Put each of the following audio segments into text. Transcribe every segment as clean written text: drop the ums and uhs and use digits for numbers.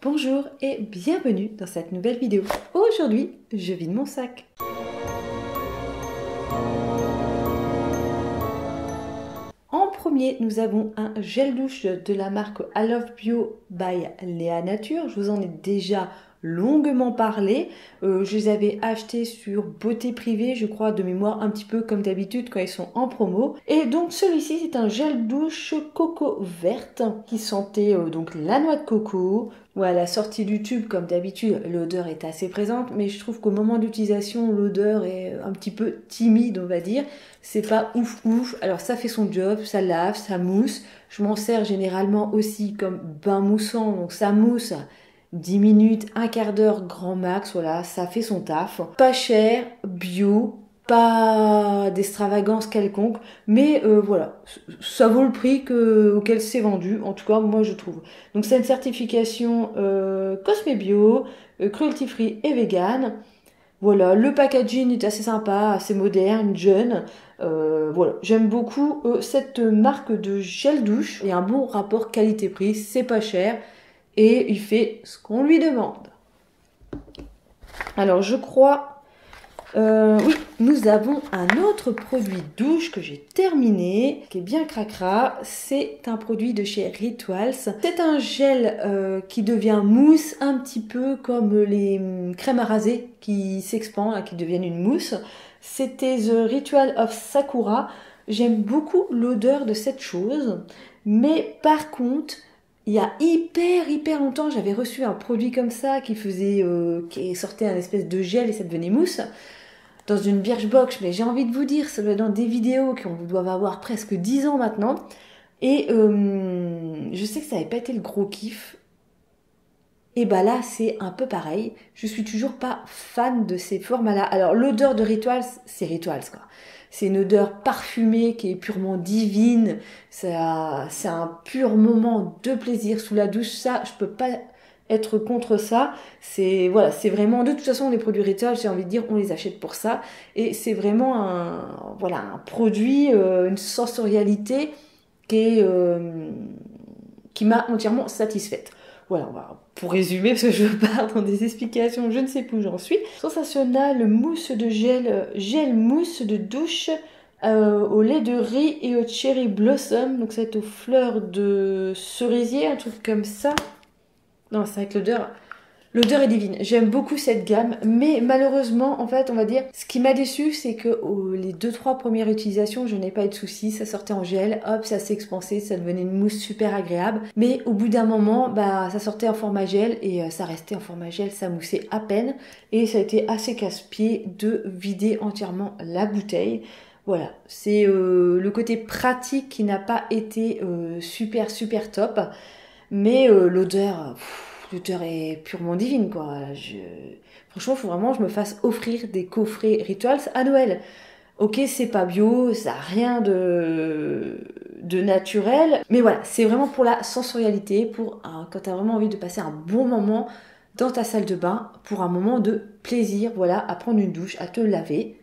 Bonjour et bienvenue dans cette nouvelle vidéo. Aujourd'hui, je vide mon sac. En premier, nous avons un gel douche de la marque I Love Bio by Léa Nature. Je vous en ai déjà longuement parlé. Je les avais achetés sur Beauté Privée, je crois, de mémoire, un petit peu comme d'habitude quand ils sont en promo. Et donc celui-ci, c'est un gel douche coco verte qui sentait donc la noix de coco. Ouais, à la sortie du tube, comme d'habitude, l'odeur est assez présente, mais je trouve qu'au moment d'utilisation, l'odeur est un petit peu timide, on va dire. C'est pas ouf ouf. Alors ça fait son job, ça lave, ça mousse. Je m'en sers généralement aussi comme bain moussant, donc ça mousse 10 minutes, un quart d'heure grand max, voilà, ça fait son taf. Pas cher, bio, pas d'extravagance quelconque, mais voilà, ça vaut le prix auquel c'est vendu, en tout cas moi je trouve. Donc c'est une certification Cosme Bio, cruelty free et vegan. Voilà, le packaging est assez sympa, assez moderne, jeune. Voilà, j'aime beaucoup cette marque de gel douche. Il y a un bon rapport qualité-prix, c'est pas cher et il fait ce qu'on lui demande. Alors je crois, oui, nous avons un autre produit douche que j'ai terminé, qui est bien cracra. C'est un produit de chez Rituals. C'est un gel qui devient mousse, un petit peu comme les crèmes à raser qui s'expandent, qui deviennent une mousse. C'était The Ritual of Sakura. J'aime beaucoup l'odeur de cette chose, mais par contre, il y a hyper longtemps, j'avais reçu un produit comme ça qui sortait un espèce de gel et ça devenait mousse dans une Birchbox, mais j'ai envie de vous dire, ça doit être dans des vidéos qui doivent avoir presque 10 ans maintenant. Et je sais que ça n'avait pas été le gros kiff. Et bah là, c'est un peu pareil. Je suis toujours pas fan de ces formats-là. Alors, l'odeur de Rituals, c'est Rituals, quoi. C'est une odeur parfumée qui est purement divine. C'est un pur moment de plaisir sous la douche. Ça, je peux pas être contre ça. C'est voilà, c'est vraiment, de toute façon, les produits Rituals, j'ai envie de dire, on les achète pour ça. Et c'est vraiment un produit, une sensorialité qui m'a entièrement satisfaite. Voilà, pour résumer, parce que je pars dans des explications, je ne sais plus où j'en suis. Sensationnel mousse de gel mousse de douche au lait de riz et au cherry blossom. Donc ça va être aux fleurs de cerisier, un truc comme ça. Non, c'est avec l'odeur. L'odeur est divine. J'aime beaucoup cette gamme, mais malheureusement, en fait, on va dire, ce qui m'a déçu, c'est que les 2-3 premières utilisations, je n'ai pas eu de soucis. Ça sortait en gel, hop, ça s'est expansé, ça devenait une mousse super agréable. Mais au bout d'un moment, bah, ça sortait en format gel et ça restait en format gel, ça moussait à peine. Et ça a été assez casse-pied de vider entièrement la bouteille. Voilà, c'est le côté pratique qui n'a pas été super top. Mais l'odeur est purement divine, quoi. Franchement, il faut vraiment que je me fasse offrir des coffrets Rituals à Noël. Ok, c'est pas bio, ça n'a rien de naturel. Mais voilà, c'est vraiment pour la sensorialité, quand tu as vraiment envie de passer un bon moment dans ta salle de bain, pour un moment de plaisir, voilà, à prendre une douche, à te laver,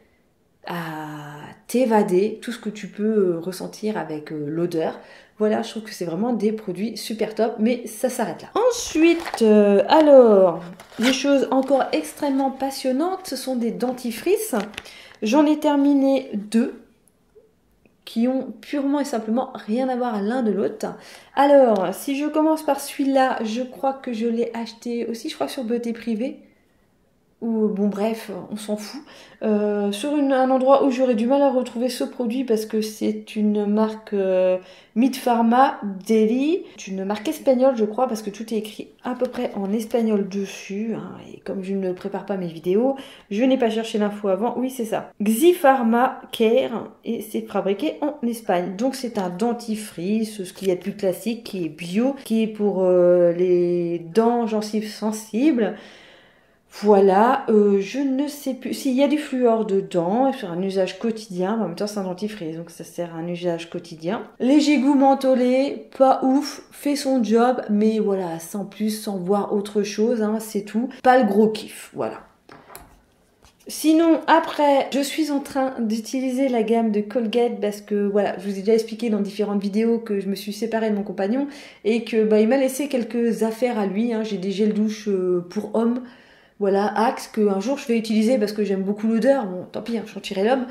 à t'évader, tout ce que tu peux ressentir avec l'odeur. Voilà, je trouve que c'est vraiment des produits super top, mais ça s'arrête là. Ensuite, alors, des choses encore extrêmement passionnantes, ce sont des dentifrices. J'en ai terminé 2 qui ont purement et simplement rien à voir l'un de l'autre. Alors, si je commence par celui-là, je crois que je l'ai acheté aussi, je crois, sur Beauté Privée. Ou bon bref, on s'en fout. Sur un endroit où j'aurais du mal à retrouver ce produit parce que c'est une marque Meat Pharma Deli, une marque espagnole je crois parce que tout est écrit à peu près en espagnol dessus. Hein, et comme je ne prépare pas mes vidéos, je n'ai pas cherché l'info avant. Oui c'est ça. Xipharma Care et c'est fabriqué en Espagne. Donc c'est un dentifrice, ce qu'il y a de plus classique, qui est bio, qui est pour les dents gencives sensibles. Voilà, je ne sais plus s'il y a du fluor dedans, sur un usage quotidien, en même temps c'est un dentifrice, donc ça sert à un usage quotidien. Léger goût mentholé, pas ouf, fait son job, mais voilà, sans plus, sans voir autre chose, hein, c'est tout. Pas le gros kiff, voilà. Sinon, après, je suis en train d'utiliser la gamme de Colgate parce que, voilà, je vous ai déjà expliqué dans différentes vidéos que je me suis séparée de mon compagnon et que bah, il m'a laissé quelques affaires à lui. Hein. J'ai des gels douche pour hommes, voilà, Axe, que un jour je vais utiliser parce que j'aime beaucoup l'odeur. Bon, tant pis, hein, je sentirai l'homme.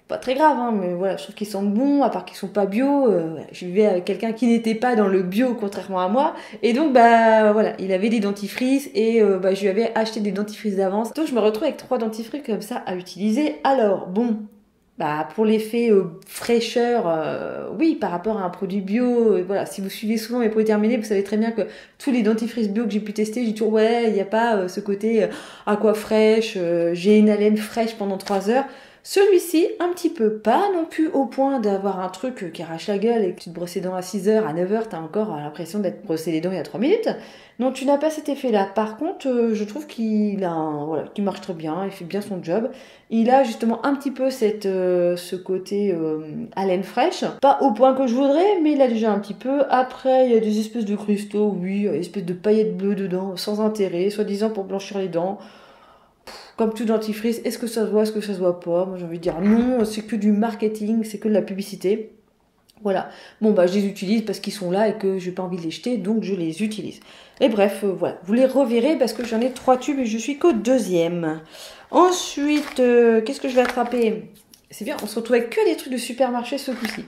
Pas très grave, hein, mais voilà, je trouve qu'ils sentent bon, à part qu'ils sont pas bio. Voilà, je vivais avec quelqu'un qui n'était pas dans le bio, contrairement à moi. Et donc, bah voilà, il avait des dentifrices et bah, je lui avais acheté des dentifrices d'avance. Donc, je me retrouve avec 3 dentifrices comme ça à utiliser. Alors, bon, bah pour l'effet fraîcheur, oui, par rapport à un produit bio, voilà, si vous suivez souvent mes produits terminés, vous savez très bien que tous les dentifrices bio que j'ai pu tester, j'ai toujours, ouais, il n'y a pas ce côté aqua fraîche, j'ai une haleine fraîche pendant 3 heures. Celui-ci, un petit peu pas non plus au point d'avoir un truc qui arrache la gueule et que tu te brosses les dents à 6 heures, à 9 heures, t'as encore l'impression d'être brossé les dents il y a 3 minutes. Non, tu n'as pas cet effet-là. Par contre, je trouve qu'il a voilà, qu'il marche très bien, il fait bien son job. Il a justement un petit peu ce côté haleine fraîche. Pas au point que je voudrais, mais il a déjà un petit peu. Après, il y a des espèces de cristaux, oui, des espèces de paillettes bleues dedans, sans intérêt, soi-disant pour blanchir les dents. Comme tout dentifrice, est-ce que ça se voit, est-ce que ça se voit pas? Moi j'ai envie de dire non, c'est que du marketing, c'est que de la publicité. Voilà. Bon bah je les utilise parce qu'ils sont là et que j'ai pas envie de les jeter, donc je les utilise. Et bref, voilà. Vous les reverrez parce que j'en ai 3 tubes et je suis qu'au 2e. Ensuite, qu'est-ce que je vais attraper? C'est bien, on se retrouve avec que des trucs de supermarché ce coup-ci.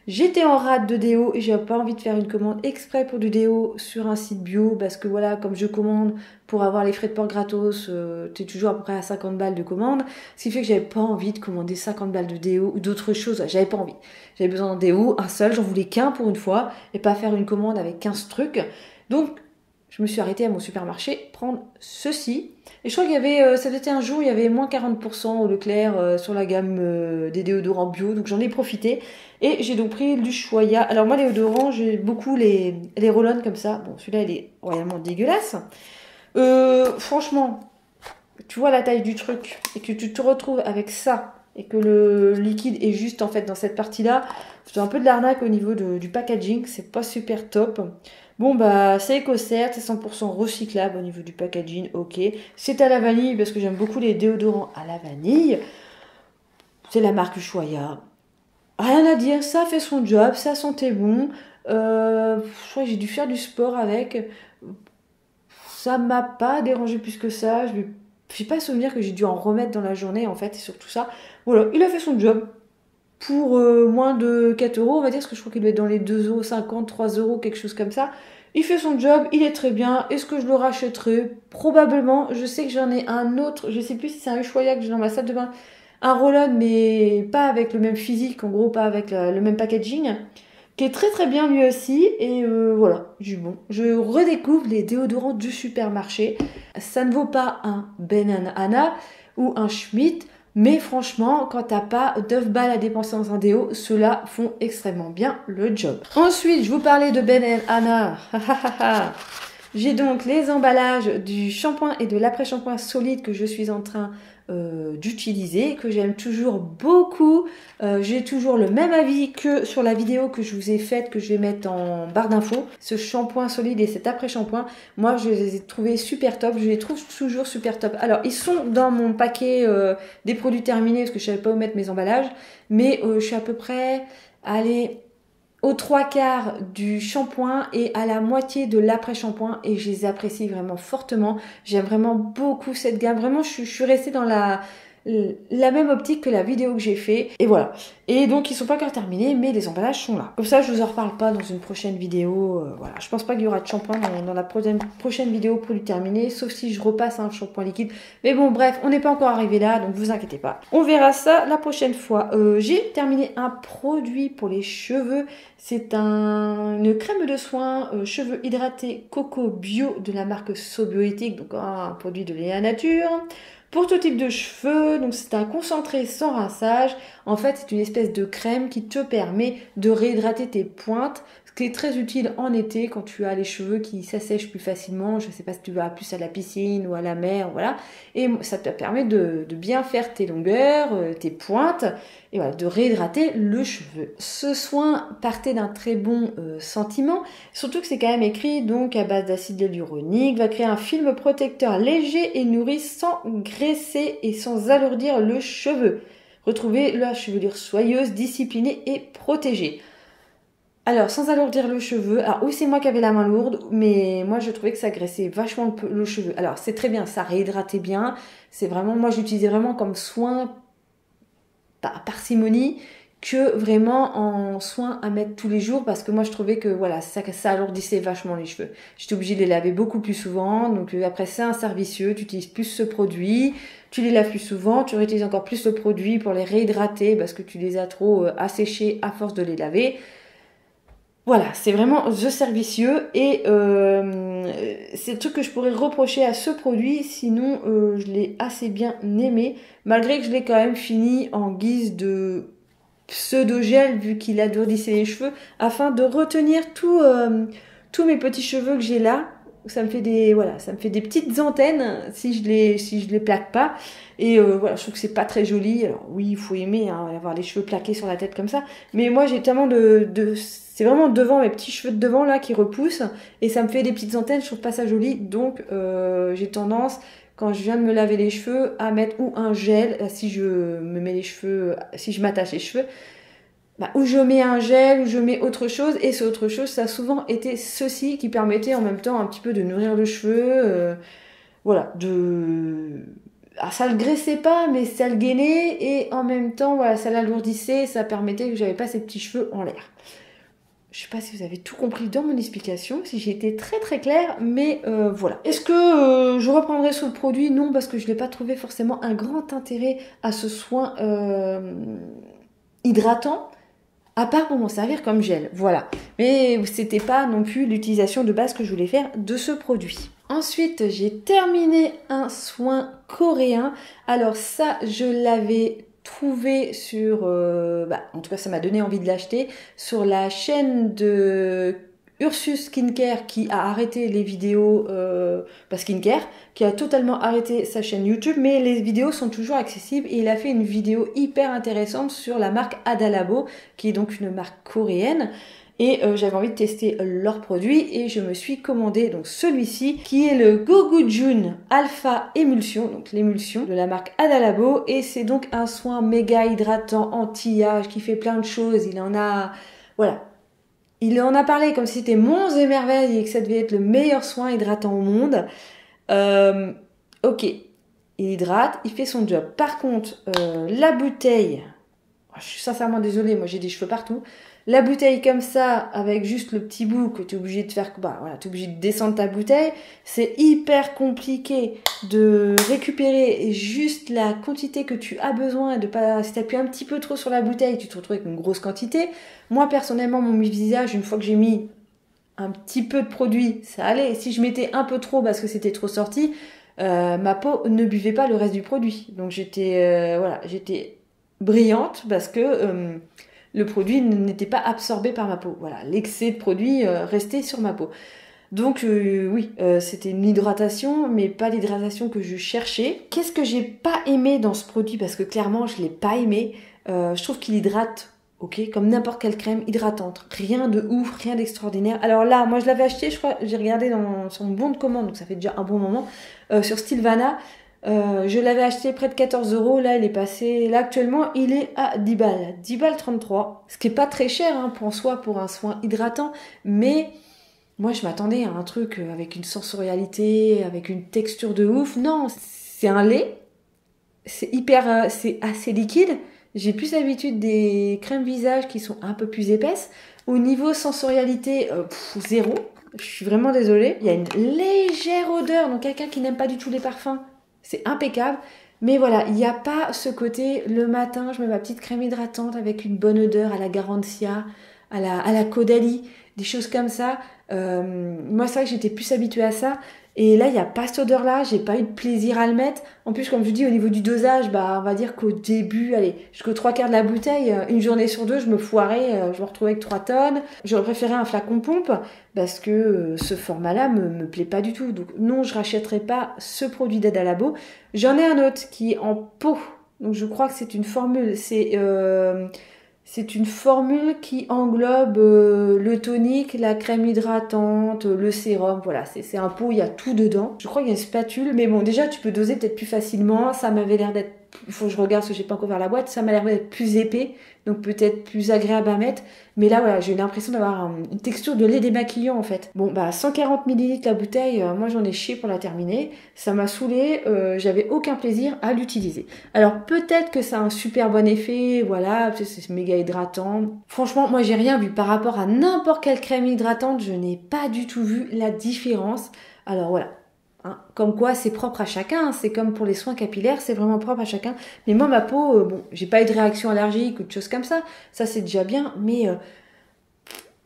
J'étais en rate de déo et j'avais pas envie de faire une commande exprès pour du déo sur un site bio parce que voilà, comme je commande pour avoir les frais de port gratos, t'es toujours à peu près à 50 balles de commande. Ce qui fait que j'avais pas envie de commander 50 balles de déo ou d'autres choses. J'avais pas envie. J'avais besoin d'un déo, un seul, j'en voulais qu'un pour une fois et pas faire une commande avec 15 trucs. Donc, je me suis arrêtée à mon supermarché prendre ceci. Et je crois qu'il y avait, ça était un jour, il y avait moins 40% au Leclerc sur la gamme des déodorants bio. Donc j'en ai profité. Et j'ai donc pris du Choya. Alors moi, les déodorants, j'ai beaucoup les roll-on comme ça. Bon, celui-là, il est royalement dégueulasse. Franchement, tu vois la taille du truc et que tu te retrouves avec ça et que le liquide est juste en fait dans cette partie-là, c'est un peu de l'arnaque au niveau du packaging. C'est pas super top. Bon bah c'est EcoCert, c'est 100% recyclable au niveau du packaging, ok. C'est à la vanille parce que j'aime beaucoup les déodorants à la vanille. C'est la marque Choya. Rien à dire, ça fait son job, ça sentait bon. Je crois que j'ai dû faire du sport avec. Ça m'a pas dérangé plus que ça. Je n'ai pas souvenir que j'ai dû en remettre dans la journée en fait, et surtout ça. Voilà, il a fait son job. Pour moins de 4 euros, on va dire, parce que je crois qu'il doit être dans les 2,50 €, 3 euros, quelque chose comme ça. Il fait son job, il est très bien. Est-ce que je le rachèterai? Probablement. Je sais que j'en ai un autre, je sais plus si c'est un Ushuaïa que j'ai dans ma salle de bain. Un roll-on, mais pas avec le même physique, en gros, pas avec le même packaging. Qui est très très bien lui aussi. Et voilà, bon. Je redécouvre les déodorants du supermarché. Ça ne vaut pas un Ben Anna ou un Schmitt. Mais franchement, quand t'as pas 9 balles à dépenser dans un déo, ceux-là font extrêmement bien le job. Ensuite, je vous parlais de Ben Anna. J'ai donc les emballages du shampoing et de l'après-shampoing solide que je suis en train d'utiliser, que j'aime toujours beaucoup. J'ai toujours le même avis que sur la vidéo que je vous ai faite, que je vais mettre en barre d'infos. Ce shampoing solide et cet après-shampoing, moi je les ai trouvés super top, je les trouve toujours super top. Alors ils sont dans mon paquet des produits terminés parce que je savais pas où mettre mes emballages, mais je suis à peu près, allez, aux 3/4 du shampoing et à la moitié de l'après-shampoing et je les apprécie vraiment fortement. J'aime vraiment beaucoup cette gamme. Vraiment, je suis restée dans la même optique que la vidéo que j'ai fait. Et voilà. Et donc, ils sont pas encore terminés, mais les emballages sont là. Comme ça, je vous en reparle pas dans une prochaine vidéo. Voilà. Je pense pas qu'il y aura de shampoing dans la prochaine vidéo produit terminé, sauf si je repasse un shampoing liquide. Mais bon, bref, on n'est pas encore arrivé là, donc vous inquiétez pas. On verra ça la prochaine fois. J'ai terminé un produit pour les cheveux. C'est une crème de soin cheveux hydratés coco bio de la marque Sobioéthique, donc un produit de Léa Nature. Pour tout type de cheveux, donc c'est un concentré sans rinçage. En fait, c'est une espèce de crème qui te permet de réhydrater tes pointes. Ce qui est très utile en été quand tu as les cheveux qui s'assèchent plus facilement. Je ne sais pas si tu vas plus à la piscine ou à la mer, voilà. Et ça te permet de bien faire tes longueurs, tes pointes, et voilà, de réhydrater le cheveu. Ce soin partait d'un très bon sentiment, surtout que c'est quand même écrit donc à base d'acide hyaluronique, va créer un film protecteur léger et nourri sans graisser et sans alourdir le cheveu. Retrouvez la chevelure soyeuse, disciplinée et protégée. Alors, sans alourdir le cheveu, alors oui, c'est moi qui avais la main lourde, mais moi je trouvais que ça graissait vachement le cheveu. Alors, c'est très bien, ça réhydratait bien, c'est vraiment, moi j'utilisais vraiment comme soin par parcimonie que vraiment en soin à mettre tous les jours parce que moi je trouvais que voilà, ça alourdissait vachement les cheveux. J'étais obligée de les laver beaucoup plus souvent, donc après c'est un servicieux, tu utilises plus ce produit, tu les laves plus souvent, tu réutilises encore plus le produit pour les réhydrater parce que tu les as trop asséchés à force de les laver. Voilà, c'est vraiment the servicieux et c'est le truc que je pourrais reprocher à ce produit, sinon je l'ai assez bien aimé, malgré que je l'ai quand même fini en guise de pseudo-gel vu qu'il alourdissait les cheveux, afin de retenir tous mes petits cheveux que j'ai là. Ça me fait ça me fait des petites antennes si je les plaque pas. Et voilà, je trouve que c'est pas très joli. Alors oui, il faut aimer avoir les cheveux plaqués sur la tête comme ça. Mais moi, j'ai tellement c'est vraiment devant mes petits cheveux de devant là qui repoussent et ça me fait des petites antennes. Je trouve pas ça joli. Donc j'ai tendance, quand je viens de me laver les cheveux, à mettre ou un gel si je me mets les cheveux, si je m'attache les cheveux. Ou je mets un gel, ou je mets autre chose, et ce autre chose, ça a souvent été ceci qui permettait en même temps un petit peu de nourrir le cheveu, voilà, Alors, ça le graissait pas, mais ça le gainait, et en même temps, voilà, ça l'alourdissait, ça permettait que j'avais pas ces petits cheveux en l'air. Je sais pas si vous avez tout compris dans mon explication, si j'ai été très très claire, mais voilà. Est-ce que je reprendrai sur le produit? Non, parce que je n'ai pas trouvé forcément un grand intérêt à ce soin hydratant. À part pour m'en servir comme gel, voilà. Mais c'était pas non plus l'utilisation de base que je voulais faire de ce produit. Ensuite, j'ai terminé un soin coréen. Alors ça, je l'avais trouvé sur... en tout cas, ça m'a donné envie de l'acheter. Sur la chaîne de Ursus Skincare qui a arrêté les vidéos... skincare, qui a totalement arrêté sa chaîne YouTube, mais les vidéos sont toujours accessibles et il a fait une vidéo hyper intéressante sur la marque Adalabo, qui est donc une marque coréenne. Et j'avais envie de tester leurs produits et je me suis commandé donc celui-ci qui est le Gogujun Alpha Émulsion, donc l'émulsion de la marque Adalabo, et c'est donc un soin méga hydratant anti-âge qui fait plein de choses. Il en a, voilà, il en a parlé comme si c'était monts et merveilles et que ça devait être le meilleur soin hydratant au monde. Ok, il hydrate, il fait son job. Par contre, la bouteille, je suis sincèrement désolée, moi j'ai des cheveux partout. La bouteille comme ça, avec juste le petit bout que tu es obligé de faire, t'es obligé de descendre ta bouteille, c'est hyper compliqué de récupérer juste la quantité que tu as besoin et de pas, si tu appuies un petit peu trop sur la bouteille, tu te retrouves avec une grosse quantité. Moi personnellement, mon visage, une fois que j'ai mis un petit peu de produit, ça allait. Si je mettais un peu trop parce que c'était trop sorti, ma peau ne buvait pas le reste du produit. Donc j'étais brillante parce que le produit n'était pas absorbé par ma peau. Voilà, l'excès de produit restait sur ma peau. Donc c'était une hydratation, mais pas l'hydratation que je cherchais. Qu'est-ce que j'ai pas aimé dans ce produit? Parce que clairement, je l'ai pas aimé. Je trouve qu'il hydrate. Ok, comme n'importe quelle crème hydratante. Rien de ouf, rien d'extraordinaire. Alors là, moi je l'avais acheté, je crois, j'ai regardé dans son bon de commande, donc ça fait déjà un bon moment, sur Stilvana. Je l'avais acheté près de 14 €. Là, il est passé. Là, actuellement, il est à 10 balles. 10 balles 33. Ce qui est pas très cher pour soi pour un soin hydratant. Mais moi, je m'attendais à un truc avec une sensorialité, avec une texture de ouf. Non, c'est un lait. C'est assez liquide. J'ai plus l'habitude des crèmes visage qui sont un peu plus épaisses. Au niveau sensorialité, zéro. Je suis vraiment désolée. Il y a une légère odeur. Donc, quelqu'un qui n'aime pas du tout les parfums, c'est impeccable. Mais voilà, il n'y a pas ce côté, le matin, je mets ma petite crème hydratante avec une bonne odeur à la Garancia, à la Caudalie, des choses comme ça. Moi, c'est vrai que j'étais plus habituée à ça. Et là, il n'y a pas cette odeur-là, j'ai pas eu de plaisir à le mettre. En plus, comme je dis, au niveau du dosage, bah, on va dire qu'au début, allez, jusqu'aux 3/4 de la bouteille, une journée sur deux, je me foirais, je me retrouvais avec 3 tonnes. J'aurais préféré un flacon pompe parce que ce format-là me plaît pas du tout. Donc non, je rachèterai pas ce produit d'Aide à Labo. J'en ai un autre qui est en pot. Donc je crois que c'est une formule, c'est une formule qui englobe le tonique, la crème hydratante, le sérum, voilà, c'est un pot, il y a tout dedans. Je crois qu'il y a une spatule, mais bon, déjà, tu peux doser peut-être plus facilement. Ça m'avait l'air d'être, il faut que je regarde parce que j'ai pas encore ouvert la boîte, ça m'a l'air d'être plus épais, donc peut-être plus agréable à mettre. Mais là, voilà, j'ai eu l'impression d'avoir une texture de lait démaquillant, en fait. Bon, bah, 140 ml la bouteille, moi j'en ai chié pour la terminer. Ça m'a saoulée, j'avais aucun plaisir à l'utiliser. Alors, peut-être que ça a un super bon effet, voilà, c'est méga hydratant. Franchement, moi j'ai rien vu par rapport à n'importe quelle crème hydratante, je n'ai pas du tout vu la différence. Alors voilà. Hein, comme quoi c'est propre à chacun, c'est comme pour les soins capillaires, c'est vraiment propre à chacun. Mais moi ma peau, bon, j'ai pas eu de réaction allergique ou de choses comme ça c'est déjà bien, mais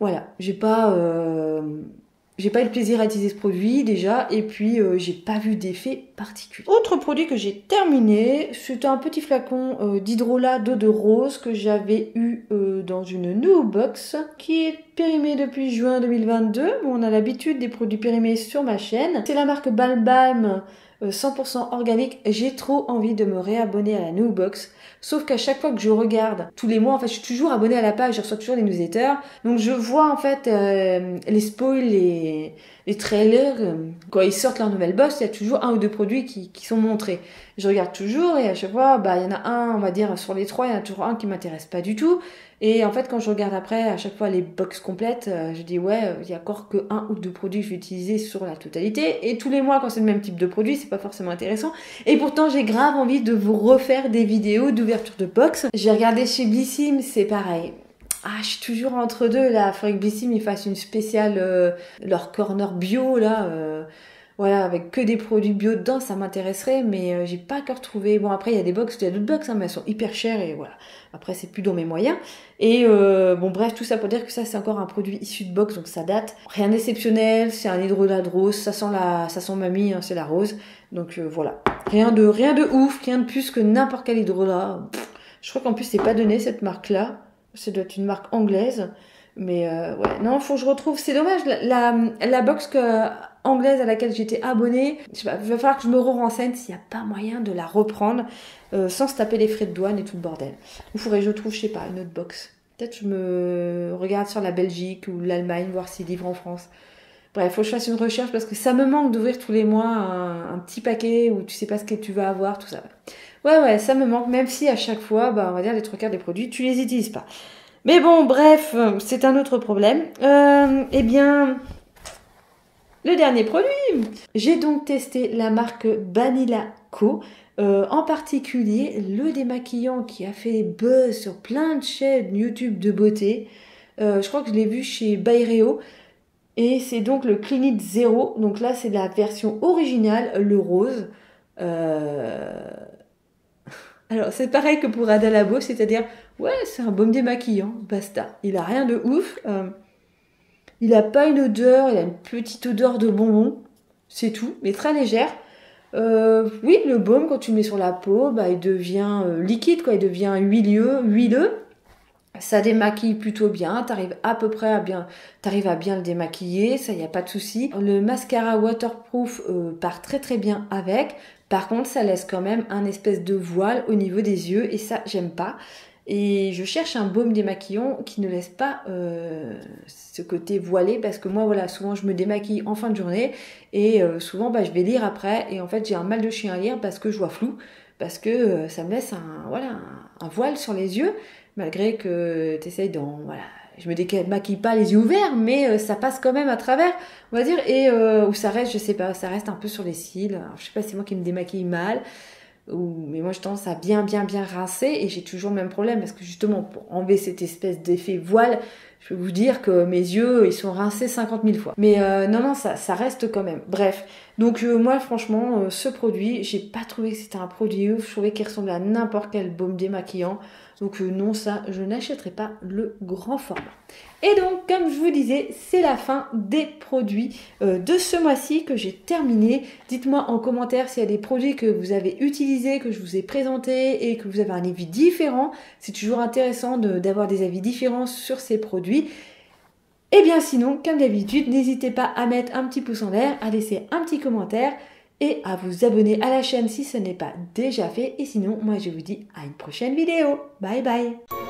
voilà, j'ai pas eu le plaisir à utiliser ce produit déjà, et puis j'ai pas vu d'effet particulier. Autre produit que j'ai terminé, c'est un petit flacon d'hydrolat d'eau de rose que j'avais eu dans une new box qui est périmé depuis juin 2022. Bon, on a l'habitude des produits périmés sur ma chaîne. C'est la marque Balm Balm 100% organique. J'ai trop envie de me réabonner à la new box. Sauf qu'à chaque fois que je regarde, tous les mois, en fait, je suis toujours abonnée à la page, je reçois toujours les newsletters. Donc je vois en fait les spoils, les trailers, quand ils sortent leur nouvelle box, il y a toujours un ou deux produits qui sont montrés. Je regarde toujours et à chaque fois, bah, il y en a un, on va dire, sur les 3, il y en a toujours un qui m'intéresse pas du tout. Et en fait, quand je regarde après, à chaque fois les box complètes, je dis ouais, il y a encore que un ou deux produits que je vais utiliser sur la totalité. Et tous les mois, quand c'est le même type de produit, c'est pas forcément intéressant. Et pourtant, j'ai grave envie de vous refaire des vidéos d'ouverture de box. J'ai regardé chez Blissim, c'est pareil. Ah, je suis toujours entre deux là. Il faudrait que Blissim ils fassent une spéciale, leur corner bio là. Voilà, avec que des produits bio dedans, ça m'intéresserait, mais j'ai pas encore trouvé. Bon, après, il y a des box, il y a d'autres box, hein, mais elles sont hyper chères et voilà. Après, c'est plus dans mes moyens. Et bon, bref, tout ça pour dire que ça, c'est encore un produit issu de box, donc ça date. Rien d'exceptionnel, c'est un hydrolat de rose, ça sent mamie, hein, c'est la rose. Donc voilà. Rien de ouf, rien de plus que n'importe quel hydrolat. Je crois qu'en plus, c'est pas donné cette marque-là. Ça doit être une marque anglaise. Mais ouais, non, faut que je retrouve. C'est dommage, la box anglaise à laquelle j'étais abonnée, je sais pas, il va falloir que je me renseigne s'il n'y a pas moyen de la reprendre sans se taper les frais de douane et tout le bordel. Ou faudrait que je trouve, je sais pas, une autre box. Peut-être je me regarde sur la Belgique ou l'Allemagne, voir s'ils livrent en France. Bref, faut que je fasse une recherche parce que ça me manque d'ouvrir tous les mois un petit paquet où tu sais pas ce que tu vas avoir, tout ça. Ouais, ça me manque, même si à chaque fois, bah, on va dire les 3/4 des produits, tu les utilises pas. Mais bon, bref, c'est un autre problème. Eh bien, le dernier produit. J'ai donc testé la marque Banila Co. En particulier, le démaquillant qui a fait buzz sur plein de chaînes YouTube de beauté. Je crois que je l'ai vu chez Bayreo. Et c'est donc le Clinit Zero. Donc là, c'est la version originale, le rose. Alors, c'est pareil que pour Aide à Labo, c'est-à-dire, ouais, c'est un baume démaquillant, basta. Il a rien de ouf. Il a pas une odeur, il a une petite odeur de bonbon, c'est tout, mais très légère. Oui, le baume, quand tu le mets sur la peau, bah, il devient liquide, quoi, il devient huileux. Ça démaquille plutôt bien, t'arrives à bien le démaquiller, ça y a pas de souci. Le mascara waterproof part très très bien avec. Par contre, ça laisse quand même un espèce de voile au niveau des yeux et ça, j'aime pas. Et je cherche un baume démaquillant qui ne laisse pas ce côté voilé parce que moi, voilà, souvent je me démaquille en fin de journée et souvent bah, je vais lire après et en fait j'ai un mal de chien à lire parce que je vois flou, parce que ça me laisse un voile sur les yeux malgré que tu essayes voilà, je me démaquille pas les yeux ouverts, mais ça passe quand même à travers, on va dire, et où ça reste, je sais pas, ça reste un peu sur les cils. Alors, je sais pas si c'est moi qui me démaquille mal, mais moi je tendance à bien rincer, et j'ai toujours le même problème, parce que justement, pour enlever cette espèce d'effet voile, Je peux vous dire que mes yeux, ils sont rincés 50 000 fois. Mais non, ça reste quand même. Bref, donc moi franchement, ce produit, j'ai pas trouvé que c'était un produit ouf. Je trouvais qu'il ressemblait à n'importe quel baume démaquillant. Donc non, ça, je n'achèterai pas le grand format. Et donc, comme je vous disais, c'est la fin des produits de ce mois-ci que j'ai terminé. Dites-moi en commentaire s'il y a des produits que vous avez utilisés, que je vous ai présentés et que vous avez un avis différent. C'est toujours intéressant d'avoir des avis différents sur ces produits. Et bien sinon, comme d'habitude, n'hésitez pas à mettre un petit pouce en l'air, à laisser un petit commentaire et à vous abonner à la chaîne si ce n'est pas déjà fait. Et sinon, moi je vous dis à une prochaine vidéo. Bye bye!